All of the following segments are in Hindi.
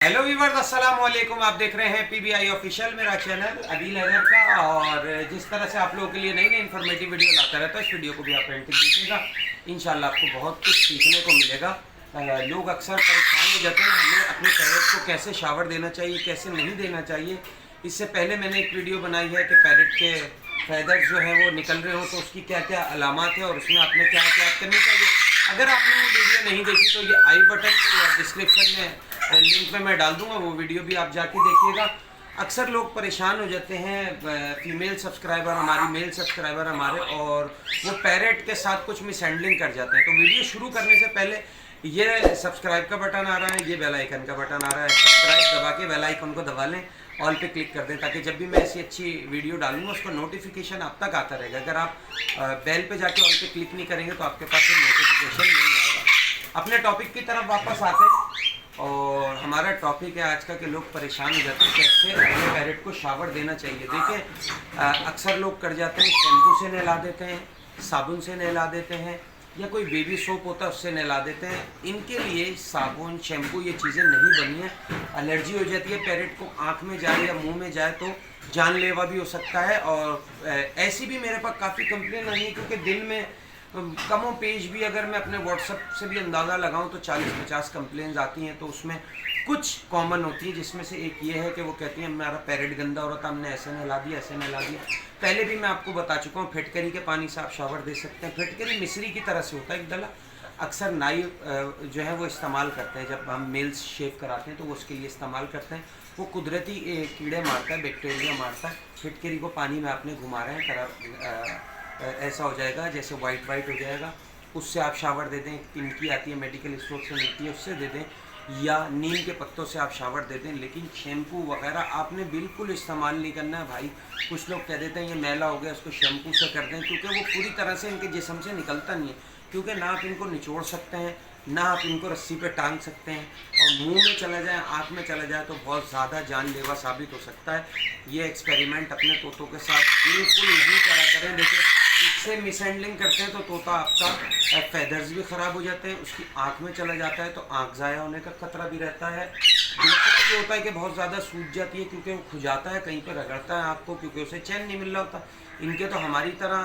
हेलो वीवर्स, अस्सलाम वालेकुम। आप देख रहे हैं पीबीआई ऑफिशियल, मेरा चैनल अदील अजहर का। और जिस तरह से आप लोगों के लिए नई नई इन्फॉर्मेटिव वीडियो लाता रहता है, इस वीडियो को भी आप एंड तक देखिएगा। इंशाल्लाह आपको बहुत कुछ सीखने को मिलेगा। लोग अक्सर परेशान हो जाते हैं हमें अपने पैरेट को कैसे शावर देना चाहिए, कैसे नहीं देना चाहिए। इससे पहले मैंने एक वीडियो बनाई है कि पैरेट के फैदर्स जो है वो निकल रहे हो तो उसकी क्या क्या अलामत है और उसमें आपने क्या क्या करनी चाहिए। अगर आपने वो वीडियो नहीं देखी तो ये आई बटन या डिस्क्रिप्शन में लिंक में मैं डाल दूंगा, वो वीडियो भी आप जाके देखिएगा। अक्सर लोग परेशान हो जाते हैं, फीमेल सब्सक्राइबर हमारी, मेल सब्सक्राइबर हमारे, और वो पैरेट के साथ कुछ मिसहैंडलिंग कर जाते हैं। तो वीडियो शुरू करने से पहले ये सब्सक्राइब का बटन आ रहा है, ये बेल आइकन का बटन आ रहा है, सब्सक्राइब दबा के बेल आइकन को दबा लें, ऑल पे क्लिक कर दें, ताकि जब भी मैं ऐसी अच्छी वीडियो डालूंगा उसका नोटिफिकेशन आप तक आता रहेगा। अगर आप बेल पे जाके ऑल पे क्लिक नहीं करेंगे तो आपके पास नोटिफिकेशन नहीं आएगा। अपने टॉपिक की तरफ वापस आते हैं, और हमारा टॉपिक है आज का कि लोग परेशान हो जाते हैं कैसे अपने पैरेट को शावर देना चाहिए। देखिए, अक्सर लोग कर जाते हैं शैम्पू से नहला देते हैं, साबुन से नहला देते हैं, या कोई बेबी सोप होता है उससे नहला देते हैं। इनके लिए साबुन, शैम्पू ये चीज़ें नहीं बनी हैं। एलर्जी हो जाती है पैरेट को, आँख में जाए या मुंह में जाए तो जानलेवा भी हो सकता है। और ऐसी भी मेरे पास काफ़ी कंप्लेन आई है, क्योंकि दिन में कमों पेज भी अगर मैं अपने व्हाट्सअप से भी अंदाज़ा लगाऊं तो 40-50 कंप्लेंट्स आती हैं। तो उसमें कुछ कॉमन होती है, जिसमें से एक ये है कि वो कहती हैं हमारा पैरेट गंदा हो रहा था, हमने ऐसे नहला दिया, ऐसे नहला दिया। पहले भी मैं आपको बता चुका हूँ, फिटकरी के पानी से आप शावर दे सकते हैं। फिटकरी मिश्री की तरह से होता है एक डला। अक्सर नाई जो है वो इस्तेमाल करते हैं, जब हम मेल्स शेव कराते हैं तो वो उसके लिए इस्तेमाल करते हैं। वो कुदरती कीड़े मारता है, बैक्टीरिया मारता है। फिटकरी को पानी में आपने घुमा रहे हैं, ऐसा हो जाएगा जैसे वाइट वाइट हो जाएगा। उससे आप शावर दे दें, तिनकी आती है मेडिकल स्टोर से मिलती है, उससे दे दें, या नीम के पत्तों से आप शावर दे दें। लेकिन शैम्पू वगैरह आपने बिल्कुल इस्तेमाल नहीं करना है भाई। कुछ लोग कह देते हैं ये मैला हो गया, उसको शैम्पू से कर दें, क्योंकि वो पूरी तरह से इनके जिस्म से निकलता नहीं है। क्योंकि ना आप इनको निचोड़ सकते हैं, ना आप इनको रस्सी पे टांग सकते हैं, और मुंह में चला जाए, आँख में चला जाए तो बहुत ज़्यादा जानलेवा साबित हो सकता है। ये एक्सपेरिमेंट अपने तोतों के साथ बिल्कुल नहीं करा करें। देखिए, इससे मिसहैंडलिंग करते हैं तो तोता आपका फैदर्स भी ख़राब हो जाते हैं, उसकी आँख में चला जाता है तो आँख ज़ाया होने का खतरा भी रहता है। दूसरा ये होता है कि बहुत ज़्यादा सूज जाती है, क्योंकि वो खुजाता है, कहीं पर रगड़ता है आँख को, क्योंकि उसे चैन नहीं मिल रहा होता। इनके तो हमारी तरह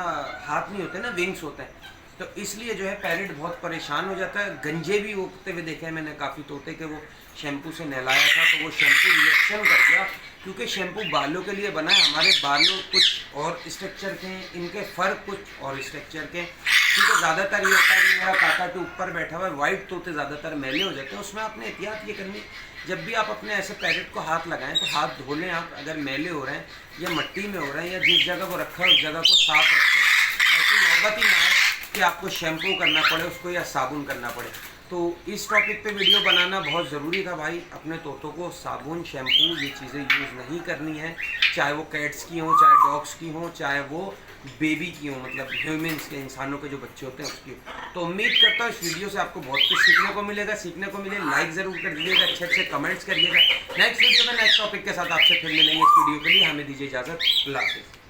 हाथ नहीं होते ना, विंग्स होते हैं। तो इसलिए जो है पैरेट बहुत परेशान हो जाता है। गंजे भी उगते हुए देखे हैं मैंने काफ़ी तोते के, वो शैम्पू से नहलाया था तो वो शैम्पू रिएक्शन कर गया, क्योंकि शैम्पू बालों के लिए बना है। हमारे बालों कुछ और स्ट्रक्चर के हैं, इनके फर कुछ और स्ट्रक्चर के हैं। क्योंकि ज़्यादातर ये होता है कि मेरा काकाटू ऊपर बैठा हुआ है, वाइट तोते ज़्यादातर मैले हो जाते हैं। उसमें आपने एहतियात ये करनी, जब भी आप अपने ऐसे पैरेट को हाथ लगाएं तो हाथ धो लें आप, अगर मैले हो रहे हैं या मिट्टी में हो रहे हैं या जिस जगह वो रखा है उस जगह को साफ रखें। ऐसी नौबत ही ना आए कि आपको शैम्पू करना पड़े उसको या साबुन करना पड़े। तो इस टॉपिक पे वीडियो बनाना बहुत ज़रूरी था भाई। अपने तोतों को साबुन, शैम्पू ये चीज़ें यूज़ नहीं करनी है, चाहे वो कैट्स की हों, चाहे डॉग्स की हों, चाहे वो बेबी की हों, मतलब ह्यूमन्स के, इंसानों के जो बच्चे होते हैं उसकी। तो उम्मीद करता हूँ इस वीडियो से आपको बहुत कुछ सीखने को मिले। लाइक ज़रूर कर दीजिएगा, अच्छे कमेंट्स करिएगा। नेक्स्ट वीडियो में नेक्स्ट टॉपिक के साथ आपसे फिर मिलेंगे। इस वीडियो के लिए हमें दीजिए इजाज़त। अल्लाह हाफ़िज़।